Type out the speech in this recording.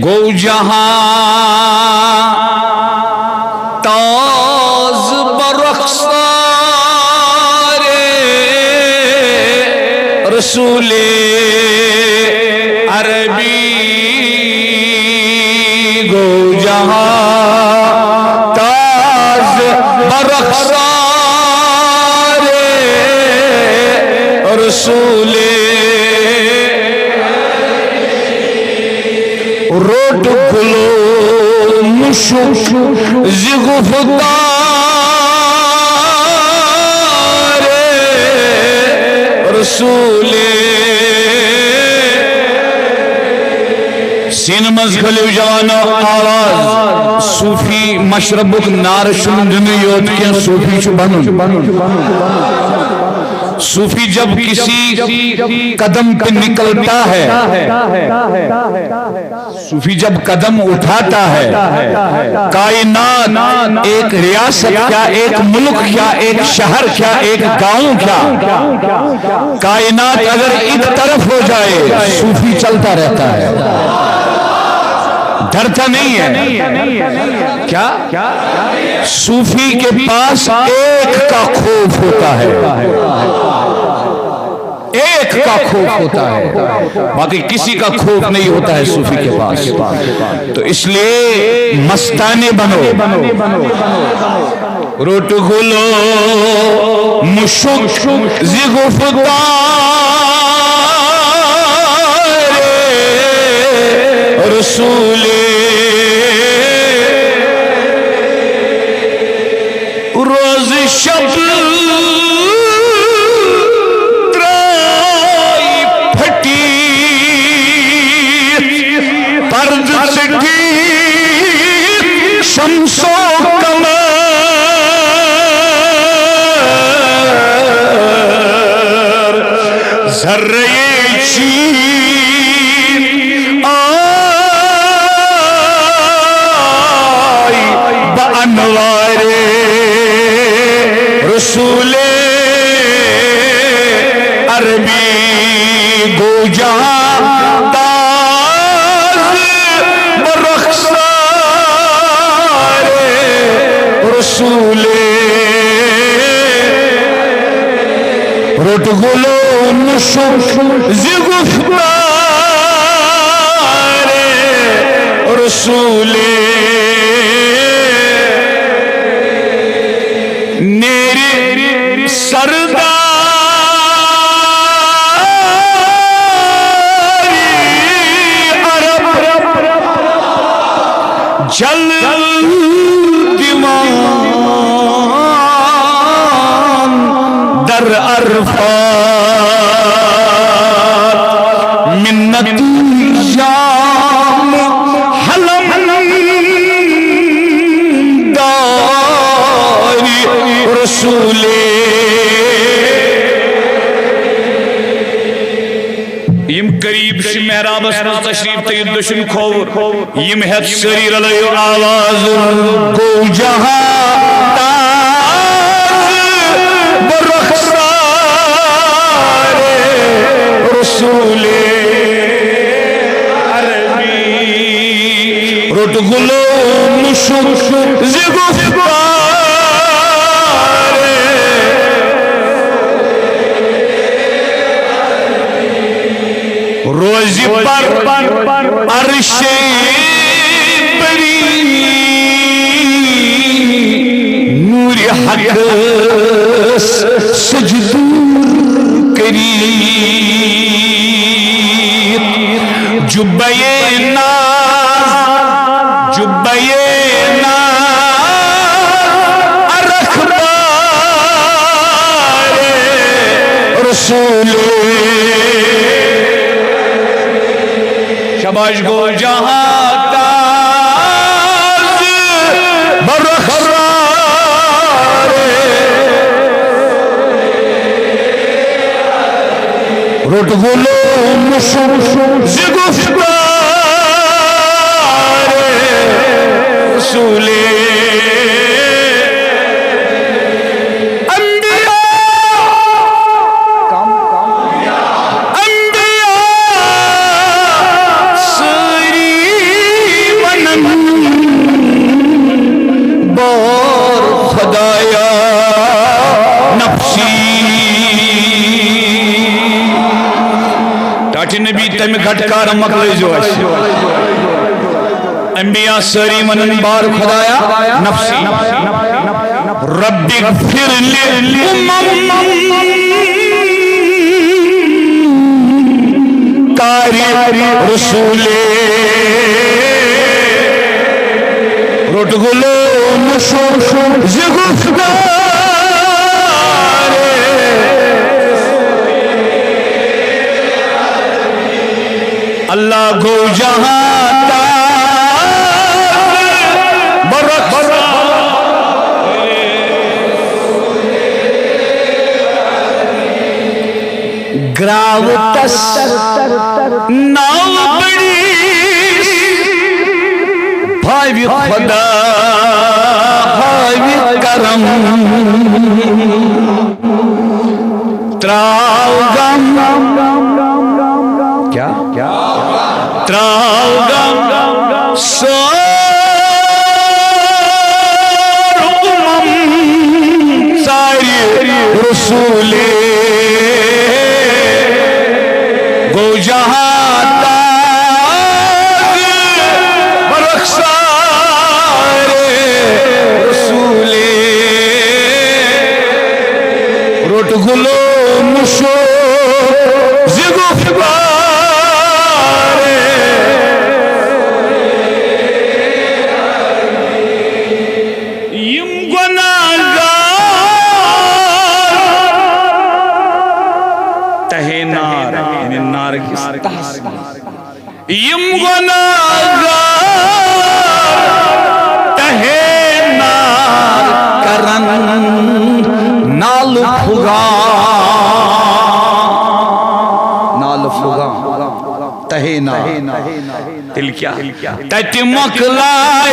गो जहां ताज बरख्सारे रसूले अरबी गो जहां ताज बरख्सारे रसूले रोट गुलो मुशुक ज़िग़ुफ़्तारे रसूले सीन मज़खलिव जवानो आवाज सूफी मशरबुक नारशुन दुनियोत के सूफी चुबानु सूफी जब किसी कदम पे निकलता है, सूफी जब कदम उठाता है, कायनात एक रियासत क्या, एक मुल्क क्या, एक शहर क्या, एक गांव क्या, कायनात अगर एक तरफ हो जाए सूफी चलता रहता है, डरता नहीं है। क्या सूफी के पास एक का खौफ होता है, एक का खौफ होता है, बाकी किसी का खौफ नहीं होता है सूफी के पास। तो इसलिए मस्ताने बनो, रोट गुलो मुशुक ज़िग़ुफ़्तारे रसूले रोज शब त्राई फटी पर्द सिटी शम्सो कमर ज़र्रे चीर आई बअनवारे रसूले अरबी गो जहां ताज बरख्सारे रसूले रोट गुलो मुशुक ज़िग़ुफ़्तारे रसूले मेरे सरदारी अरब जल दीवान दर अरफात मिन्नती जाम हलम दारी रसूले यम करीब से मेहराबस में तशरीफ तय्यद दुश्मन खोवर यम हेत सरी रलयो आवाज गो जहां ताज बरख्सारे रसूले अरबी रोट गुलो मुशुक ज़िग़ुफ़्तारे रोज़ी पर अर्शे बरी नूर हक सजदू करी जुब्बे नाज़ अरख़बारे रसूले शबाश गो जहां ताज बरख्सारे रोट गुलो मुशुक ज़िग़ुफ़्तारे रसूले खुदाया नफ्सी टाटी नबी तम घटकार मकल जो अंबिया सारी मनन बार खुदाया नफ्सी रब्बी ग़फ़िरली कारी रसूले रोटगुलो मुशो ज़िग़ुफ़दार अल्लाह को जहां ग्राव नाव बड़ी भावी खुदा भावी करम त्रावगम क्या क्या त्रावगम सारी रसूले वो जहां बरख्सारे रसूले रोट गुलो मुशो ज़िग़ुफ़दारे यम गुनाहगार तहे नार नार की यम गुनाहगार तहे नार करन नाल फुगा तहे नार दिल क्या तति मकलाई